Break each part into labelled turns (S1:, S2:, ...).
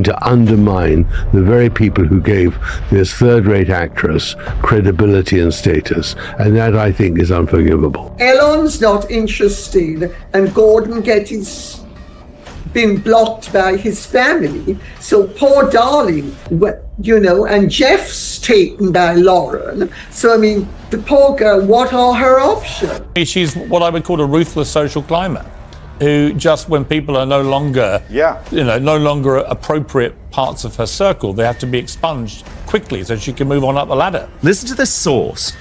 S1: to undermine the very people who gave this third-rate actress credibility and status. And that, I think, is unforgivable.
S2: Elon's not interested, and Gordon Getty's been blocked by his family. So poor darling, you know, and Jeff's taken by Lauren. So, I mean, the poor girl, what are her options?
S3: She's what I would call a ruthless social climber, who just when people are no longer, no longer appropriate parts of her circle, they have to be expunged quickly so she can move on up the ladder.
S4: Listen to the source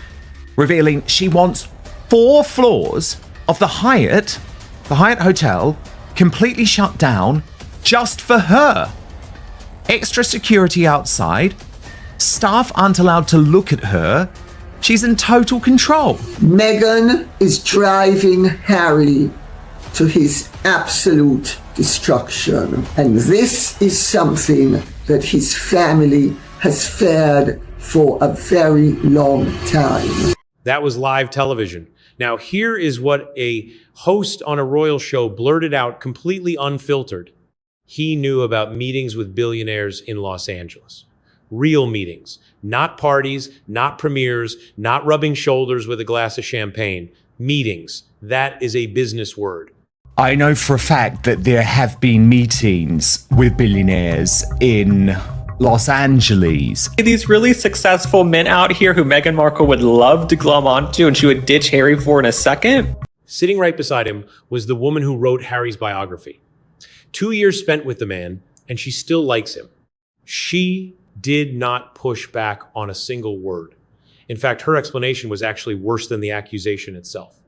S4: revealing she wants 4 floors of the Hyatt Hotel, completely shut down just for her. Extra security outside. Staff aren't allowed to look at her. She's in total control.
S2: Meghan is driving Harry to his absolute destruction. And this is something that his family has feared for a very long time.
S5: That was live television. Now, here is what a host on a royal show blurted out completely unfiltered. He knew about meetings with billionaires in Los Angeles. Real meetings, not parties, not premieres, not rubbing shoulders with a glass of champagne. Meetings. That is a business word.
S4: I know for a fact that there have been meetings with billionaires in Los Angeles.
S6: These really successful men out here who Meghan Markle would love to glom onto and she would ditch Harry for in a second.
S5: Sitting right beside him was the woman who wrote Harry's biography. 2 years spent with the man, and she still likes him. She did not push back on a single word. In fact, her explanation was actually worse than the accusation itself.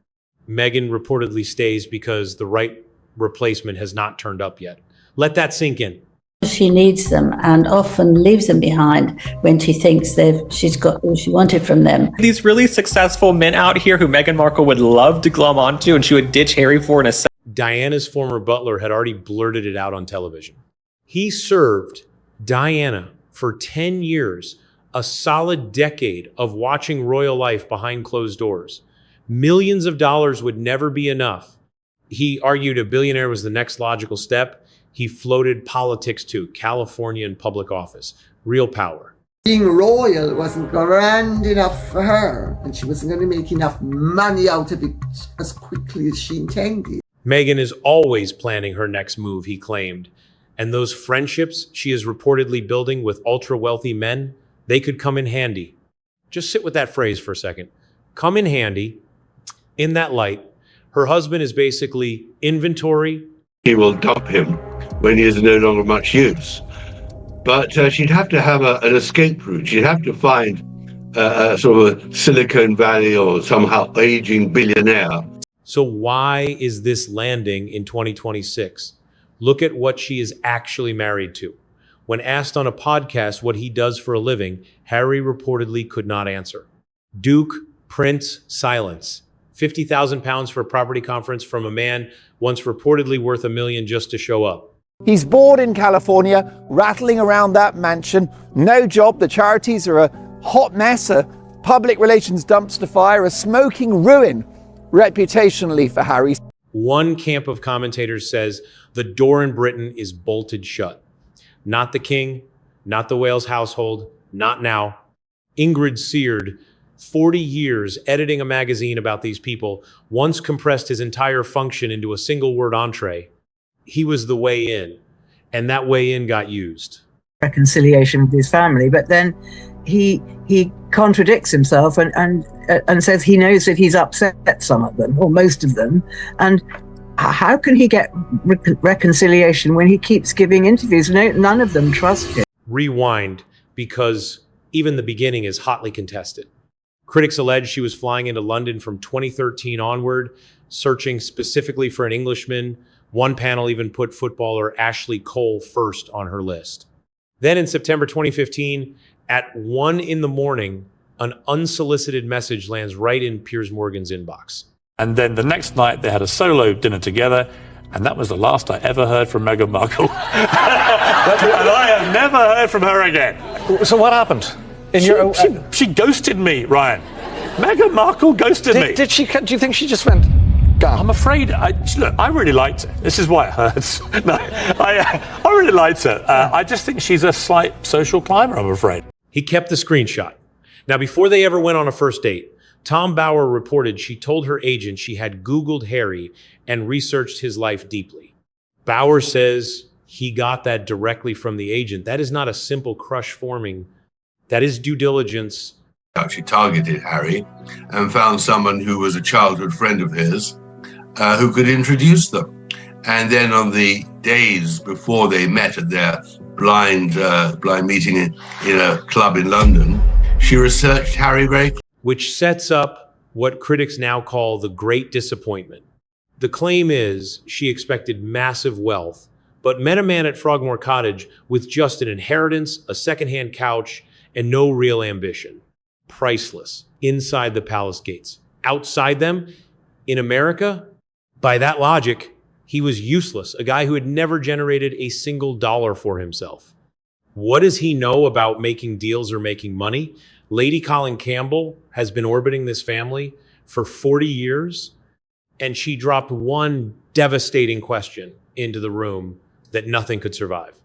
S5: Meghan reportedly stays because the right replacement has not turned up yet. Let that sink in.
S7: She needs them and often leaves them behind when she thinks she's got what she wanted from them.
S6: These really successful men out here who Meghan Markle would love to glom onto and she would ditch Harry for in a second.
S5: Diana's former butler had already blurted it out on television. He served Diana for 10 years, a solid decade of watching royal life behind closed doors. Millions of dollars would never be enough. He argued a billionaire was the next logical step. He floated politics too, California and public office, real power.
S2: Being royal wasn't grand enough for her, and she wasn't going to make enough money out of it as quickly as she intended.
S5: Meghan is always planning her next move, he claimed. And those friendships she is reportedly building with ultra-wealthy men, they could come in handy. Just sit with that phrase for a second. Come in handy. In that light, her husband is basically inventory.
S1: He will dump him when he is no longer much use. But she'd have to have an escape route. She'd have to find a sort of a Silicon Valley or somehow aging billionaire.
S5: So why is this landing in 2026? Look at what she is actually married to. When asked on a podcast what he does for a living, Harry reportedly could not answer. Duke, Prince, silence. 50,000 pounds for a property conference from a man once reportedly worth $1 million just to show up.
S8: He's bored in California, rattling around that mansion. No job, the charities are a hot mess, a public relations dumpster fire, a smoking ruin, reputationally for Harry.
S5: One camp of commentators says the door in Britain is bolted shut. Not the king, not the Wales household, not now. Ingrid Seard, 40 years editing a magazine about these people, once compressed his entire function into a single word entree. He was the way in, and that way in got used.
S9: Reconciliation with his family, but then he contradicts himself and says he knows that he's upset some of them, or most of them, and how can he get reconciliation when he keeps giving interviews? None of them trust him.
S5: Rewind, because even the beginning is hotly contested. Critics allege she was flying into London from 2013 onward, searching specifically for an Englishman. One panel even put footballer Ashley Cole first on her list. Then in September 2015, at 1 a.m, an unsolicited message lands right in Piers Morgan's inbox.
S3: And then the next night they had a solo dinner together, and that was the last I ever heard from Meghan Markle. And I have never heard from her again.
S10: So what happened?
S3: She ghosted me, Ryan. Meghan Markle ghosted me.
S10: Did she? Do you think she just went,
S3: I'm afraid, look, I really liked her. This is why it hurts. No, I really liked her. I just think she's a slight social climber, I'm afraid.
S5: He kept the screenshot. Now, before they ever went on a first date, Tom Bauer reported she told her agent she had Googled Harry and researched his life deeply. Bauer says he got that directly from the agent. That is not a simple crush forming. That is due diligence.
S1: She targeted Harry and found someone who was a childhood friend of his who could introduce them. And then on the days before they met at their blind meeting in a club in London, she researched Harry very closely.
S5: Which sets up what critics now call the Great Disappointment. The claim is she expected massive wealth, but met a man at Frogmore Cottage with just an inheritance, a secondhand couch, and no real ambition. Priceless. Inside the palace gates. Outside them, in America, by that logic, he was useless, a guy who had never generated a single dollar for himself. What does he know about making deals or making money? Lady Colin Campbell has been orbiting this family for 40 years, and she dropped one devastating question into the room that nothing could survive.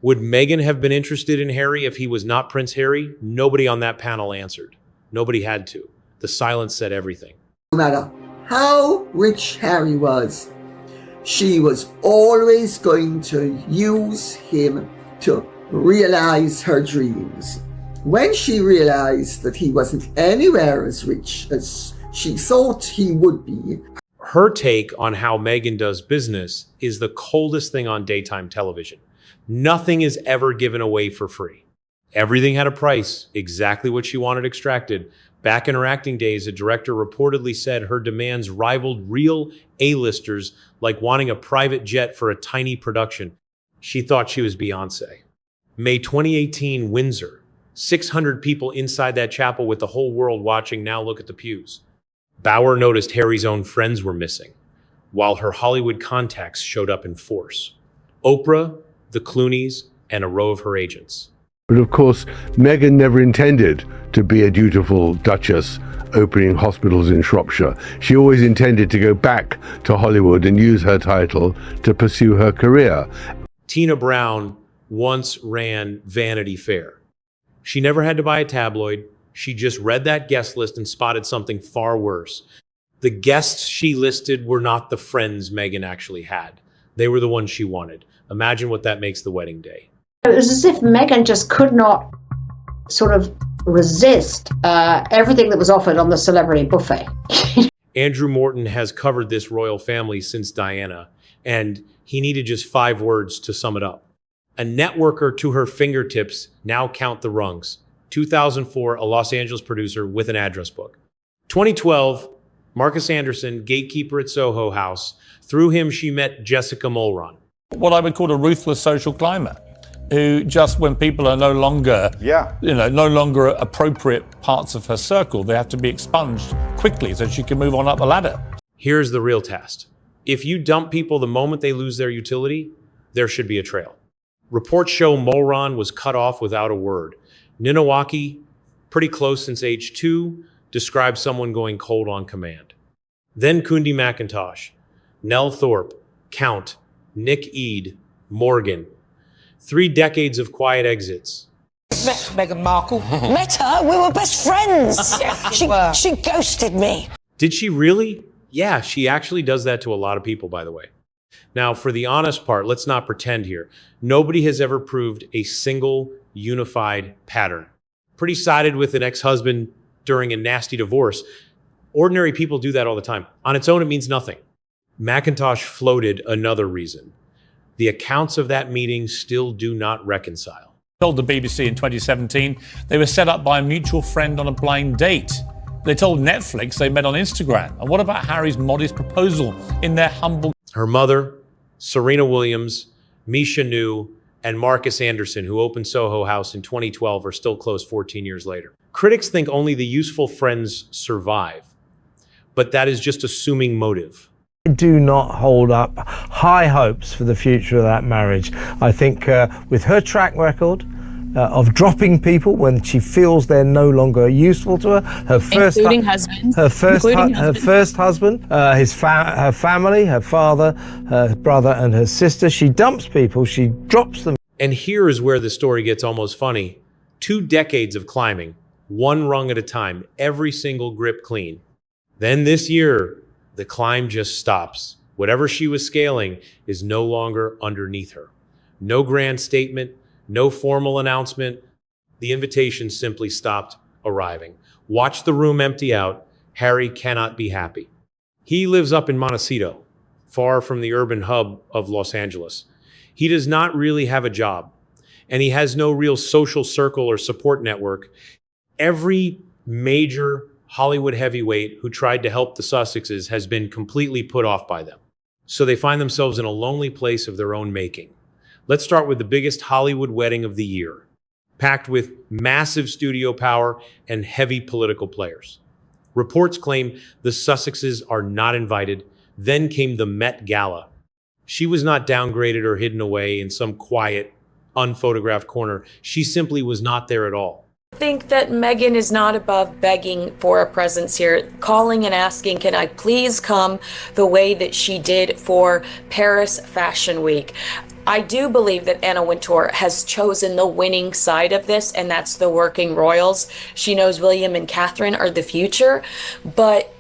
S5: Would Meghan have been interested in Harry if he was not Prince Harry? Nobody on that panel answered. Nobody had to. The silence said everything.
S2: No matter how rich Harry was, she was always going to use him to realize her dreams. When she realized that he wasn't anywhere as rich as she thought he would be.
S5: Her take on how Meghan does business is the coldest thing on daytime television. Nothing is ever given away for free. Everything had a price, exactly what she wanted extracted. Back in her acting days, a director reportedly said her demands rivaled real A-listers, like wanting a private jet for a tiny production. She thought she was Beyonce. May 2018, Windsor. 600 people inside that chapel with the whole world watching. Now look at the pews. Bauer noticed Harry's own friends were missing, while her Hollywood contacts showed up in force. Oprah, the Clooneys, and a row of her agents.
S1: But of course, Meghan never intended to be a dutiful Duchess opening hospitals in Shropshire. She always intended to go back to Hollywood and use her title to pursue her career.
S5: Tina Brown once ran Vanity Fair. She never had to buy a tabloid. She just read that guest list and spotted something far worse. The guests she listed were not the friends Meghan actually had. They were the ones she wanted. Imagine what that makes the wedding day.
S10: It was as if Meghan just could not sort of resist everything that was offered on the celebrity buffet.
S5: Andrew Morton has covered this royal family since Diana, and he needed just 5 words to sum it up. A networker to her fingertips, now count the rungs. 2004, a Los Angeles producer with an address book. 2012, Marcus Anderson, gatekeeper at Soho House. Through him, she met Jessica Mulron.
S3: What I would call a ruthless social climber, who just when people are no longer, no longer appropriate parts of her circle, they have to be expunged quickly so she can move on up the ladder.
S5: Here's the real test. If you dump people the moment they lose their utility, there should be a trail. Reports show Mulron was cut off without a word. Ninawaki, pretty close since age 2, describes someone going cold on command. Then Kundi McIntosh, Nell Thorpe, Count, Nick Eade, Morgan. 3 decades of quiet exits.
S11: Met Meghan Markle. Met her? We were best friends. She ghosted me.
S5: Did she really? Yeah, she actually does that to a lot of people, by the way. Now, for the honest part, let's not pretend here. Nobody has ever proved a single unified pattern. Pretty sided with an ex-husband during a nasty divorce. Ordinary people do that all the time. On its own, it means nothing. McIntosh floated another reason. The accounts of that meeting still do not reconcile.
S3: Told the BBC in 2017 they were set up by a mutual friend on a blind date. They told Netflix they met on Instagram. And what about Harry's modest proposal in their humble...
S5: Her mother, Serena Williams, Misha Nu, and Marcus Anderson, who opened Soho House in 2012, are still close 14 years later. Critics think only the useful friends survive, but that is just assuming motive.
S12: I do not hold up high hopes for the future of that marriage. I think with her track record, of dropping people when she feels they're no longer useful to her. Her first
S13: including husbands.
S12: her first husband, her family, her father, her brother, and her sister. She dumps people. She drops them.
S5: And here is where the story gets almost funny. 2 decades of climbing, one rung at a time, every single grip clean. Then this year, the climb just stops. Whatever she was scaling is no longer underneath her. No grand statement, no formal announcement. The invitation simply stopped arriving. Watch the room empty out. Harry cannot be happy. He lives up in Montecito, far from the urban hub of Los Angeles. He does not really have a job, and he has no real social circle or support network. Every major Hollywood heavyweight who tried to help the Sussexes has been completely put off by them. So they find themselves in a lonely place of their own making. Let's start with the biggest Hollywood wedding of the year, packed with massive studio power and heavy political players. Reports claim the Sussexes are not invited. Then came the Met Gala. She was not downgraded or hidden away in some quiet, unphotographed corner. She simply was not there at all.
S14: I think that Meghan is not above begging for a presence here, calling and asking, can I please come the way that she did for Paris Fashion Week? I do believe that Anna Wintour has chosen the winning side of this, and that's the working royals. She knows William and Catherine are the future, but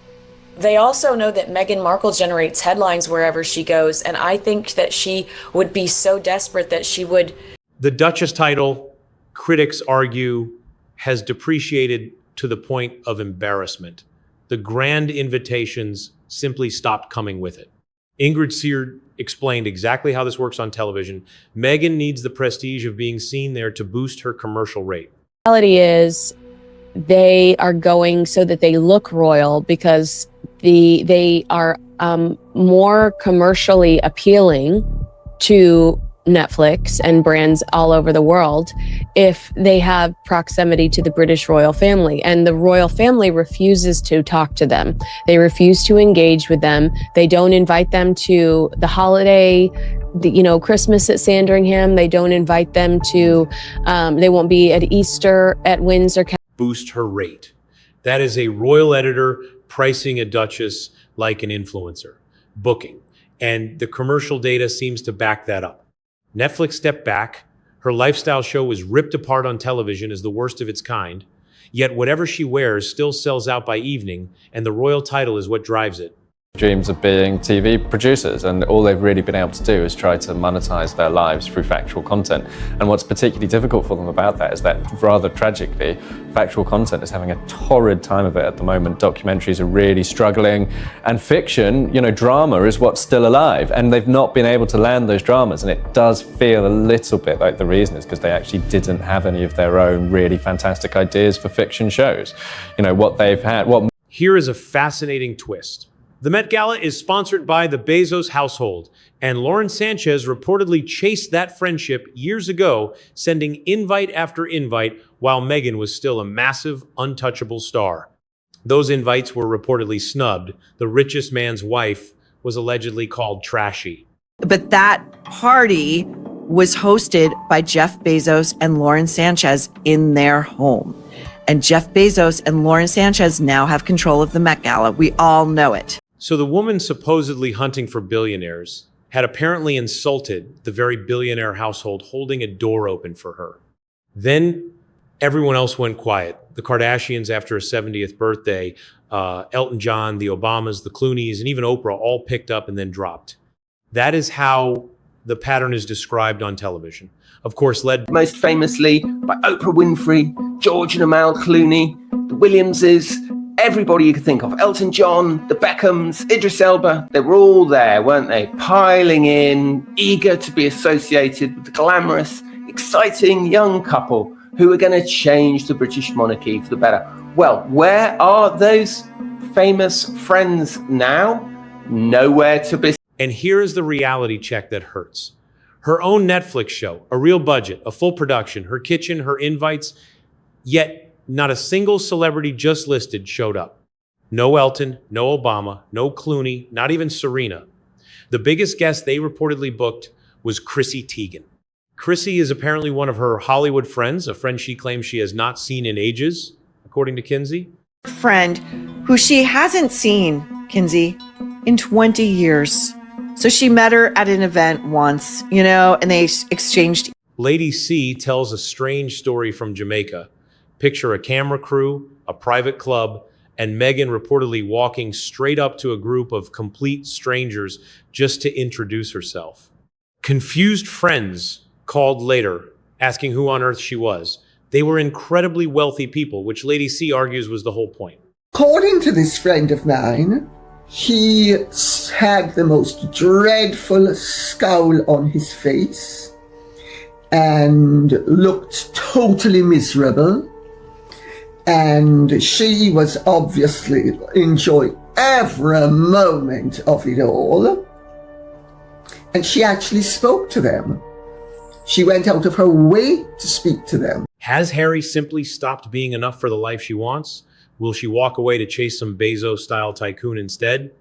S14: they also know that Meghan Markle generates headlines wherever she goes, and I think that she would be so desperate that she would...
S5: The Duchess title, critics argue, has depreciated to the point of embarrassment. The grand invitations simply stopped coming with it. Ingrid Seard explained exactly how this works on television. Meghan needs the prestige of being seen there to boost her commercial rate.
S13: The reality is they are going so that they look royal because they are more commercially appealing to Netflix and brands all over the world if they have proximity to the British royal family. And the royal family refuses to talk to them. They refuse to engage with them. They don't invite them to the holiday, Christmas at Sandringham. They don't invite them to, they won't be at Easter at Windsor.
S5: Boost her rate. That is a royal editor pricing a Duchess like an influencer, booking. And the commercial data seems to back that up. Netflix stepped back. Her lifestyle show was ripped apart on television as the worst of its kind. Yet whatever she wears still sells out by evening, and the royal title is what drives it.
S15: Dreams of being TV producers, and all they've really been able to do is try to monetize their lives through factual content. And what's particularly difficult for them about that is that, rather tragically, factual content is having a torrid time of it at the moment. Documentaries are really struggling, and fiction, drama is what's still alive, and they've not been able to land those dramas. And it does feel a little bit like the reason is because they actually didn't have any of their own really fantastic ideas for fiction shows. What they've had.
S5: Here is a fascinating twist. The Met Gala is sponsored by the Bezos household, and Lauren Sanchez reportedly chased that friendship years ago, sending invite after invite while Meghan was still a massive, untouchable star. Those invites were reportedly snubbed. The richest man's wife was allegedly called trashy.
S16: But that party was hosted by Jeff Bezos and Lauren Sanchez in their home. And Jeff Bezos and Lauren Sanchez now have control of the Met Gala. We all know it.
S5: So the woman supposedly hunting for billionaires had apparently insulted the very billionaire household, holding a door open for her. Then everyone else went quiet. The Kardashians after a 70th birthday, Elton John, the Obamas, the Clooneys, and even Oprah all picked up and then dropped. That is how the pattern is described on television. Of course, led
S17: most famously by Oprah Winfrey, George and Amal Clooney, the Williamses, everybody you could think of, Elton John, the Beckhams, Idris Elba, they were all there, weren't they? Piling in, eager to be associated with the glamorous, exciting young couple who are going to change the British monarchy for the better. Well, where are those famous friends now? Nowhere to be.
S5: And here is the reality check that hurts. Her own Netflix show, a real budget, a full production, her kitchen, her invites, yet not a single celebrity just listed showed up. No Elton, no Obama, no Clooney, not even Serena. The biggest guest they reportedly booked was Chrissy Teigen. Chrissy is apparently one of her Hollywood friends, a friend she claims she has not seen in ages, according to Kinsey.
S16: Friend who she hasn't seen, Kinsey, in 20 years. So she met her at an event once, and they exchanged.
S5: Lady C tells a strange story from Jamaica. Picture a camera crew, a private club, and Meghan reportedly walking straight up to a group of complete strangers just to introduce herself. Confused friends called later, asking who on earth she was. They were incredibly wealthy people, which Lady C argues was the whole point.
S2: According to this friend of mine, he had the most dreadful scowl on his face and looked totally miserable. And she was obviously enjoying every moment of it all. And she actually spoke to them. She went out of her way to speak to them.
S5: Has Harry simply stopped being enough for the life she wants? Will she walk away to chase some Bezos-style tycoon instead?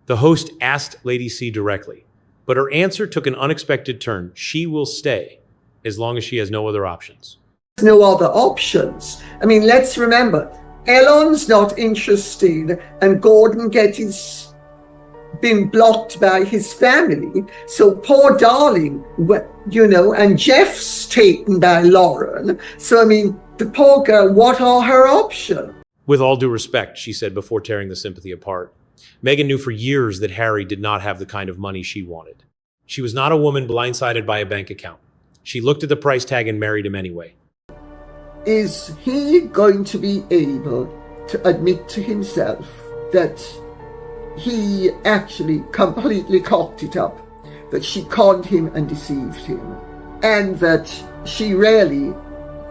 S5: The host asked Lady C directly, but her answer took an unexpected turn. She will stay, as long as she has no other options.
S2: No other options. I mean, let's remember, Elon's not interested and Gordon Getty's been blocked by his family. So poor darling, and Jeff's taken by Lauren. So, I mean, the poor girl, what are her options?
S5: With all due respect, she said before tearing the sympathy apart, Meghan knew for years that Harry did not have the kind of money she wanted. She was not a woman blindsided by a bank account. She looked at the price tag and married him anyway.
S2: Is he going to be able to admit to himself that he actually completely cocked it up, that she conned him and deceived him, and that she really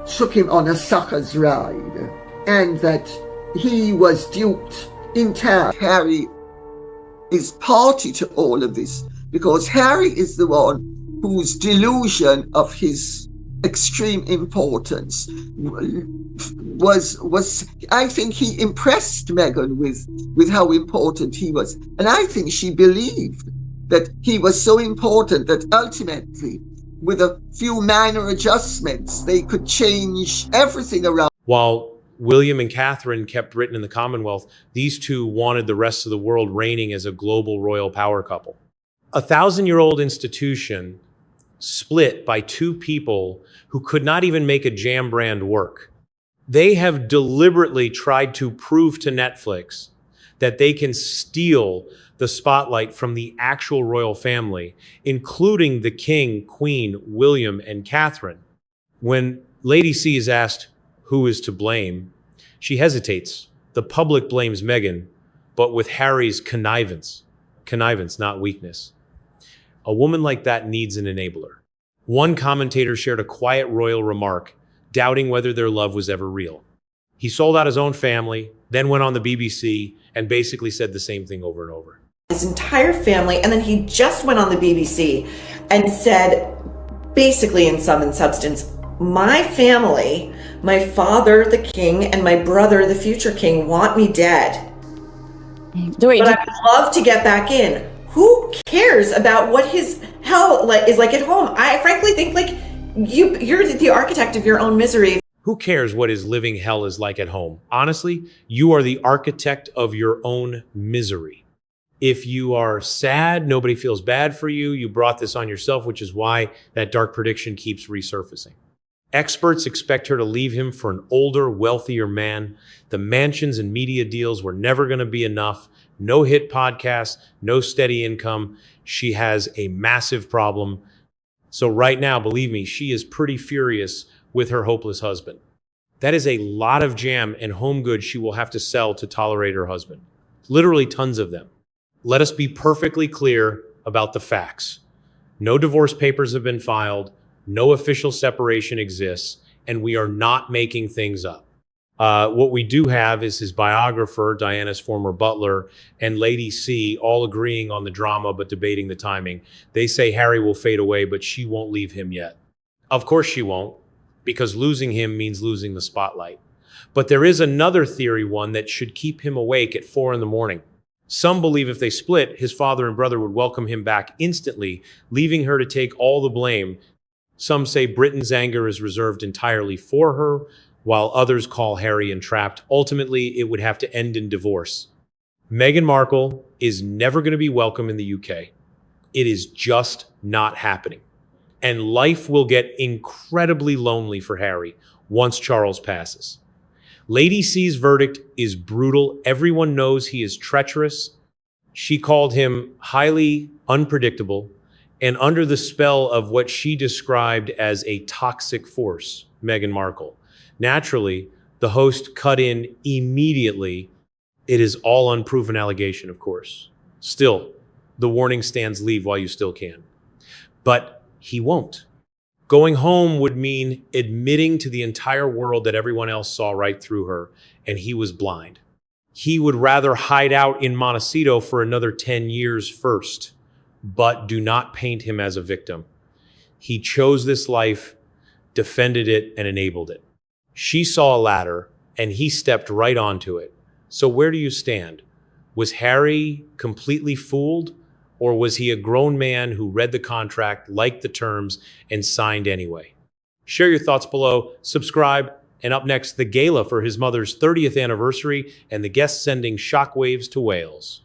S2: took him on a sucker's ride, and that he was duped in time? Harry is party to all of this because Harry is the one whose delusion of his extreme importance was I think he impressed Meghan with how important he was, and I think she believed that he was so important that ultimately with a few minor adjustments they could change everything around.
S5: While William and Catherine kept Britain in the Commonwealth, these two wanted the rest of the world reigning as a global royal power couple. A 1,000-year-old institution split by two people who could not even make a jam brand work. They have deliberately tried to prove to Netflix that they can steal the spotlight from the actual royal family, including the King, Queen, William, and Catherine. When Lady C is asked who is to blame, she hesitates. The public blames Meghan, but with Harry's connivance. Connivance, not weakness. A woman like that needs an enabler. One commentator shared a quiet royal remark, doubting whether their love was ever real. He sold out his own family, then went on the BBC, and basically said the same thing over and over.
S16: His entire family, and then he just went on the BBC and said, basically in sum and substance, my family, my father, the king, and my brother, the future king, want me dead. But I would love to get back in. Who cares about what his hell is like at home? I frankly think you're the architect of your own misery.
S5: Who cares what his living hell is like at home? Honestly, you are the architect of your own misery. If you are sad, nobody feels bad for you. You brought this on yourself, which is why that dark prediction keeps resurfacing. Experts expect her to leave him for an older, wealthier man. The mansions and media deals were never going to be enough. No hit podcasts, no steady income. She has a massive problem. So right now, believe me, she is pretty furious with her hopeless husband. That is a lot of jam and home goods she will have to sell to tolerate her husband. Literally tons of them. Let us be perfectly clear about the facts. No divorce papers have been filed. No official separation exists, and we are not making things up. What we do have is his biographer, Diana's former butler, and Lady C all agreeing on the drama but debating the timing. They say Harry will fade away, but she won't leave him yet. Of course she won't, because losing him means losing the spotlight. But there is another theory, one that should keep him awake at 4 a.m. Some believe if they split, his father and brother would welcome him back instantly, leaving her to take all the blame. Some say Britain's anger is reserved entirely for her, while others call Harry entrapped. Ultimately, it would have to end in divorce. Meghan Markle is never going to be welcome in the UK. It is just not happening. And life will get incredibly lonely for Harry once Charles passes. Lady C's verdict is brutal. Everyone knows he is treacherous. She called him highly unpredictable and under the spell of what she described as a toxic force, Meghan Markle. Naturally, the host cut in immediately. It is all unproven allegation, of course. Still, the warning stands: leave while you still can. But he won't. Going home would mean admitting to the entire world that everyone else saw right through her, and he was blind. He would rather hide out in Montecito for another 10 years first, but do not paint him as a victim. He chose this life, defended it, and enabled it. She saw a ladder, and he stepped right onto it. So where do you stand? Was Harry completely fooled, or was he a grown man who read the contract, liked the terms, and signed anyway? Share your thoughts below, subscribe, and up next, the gala for his mother's 30th anniversary and the guests sending shockwaves to Wales.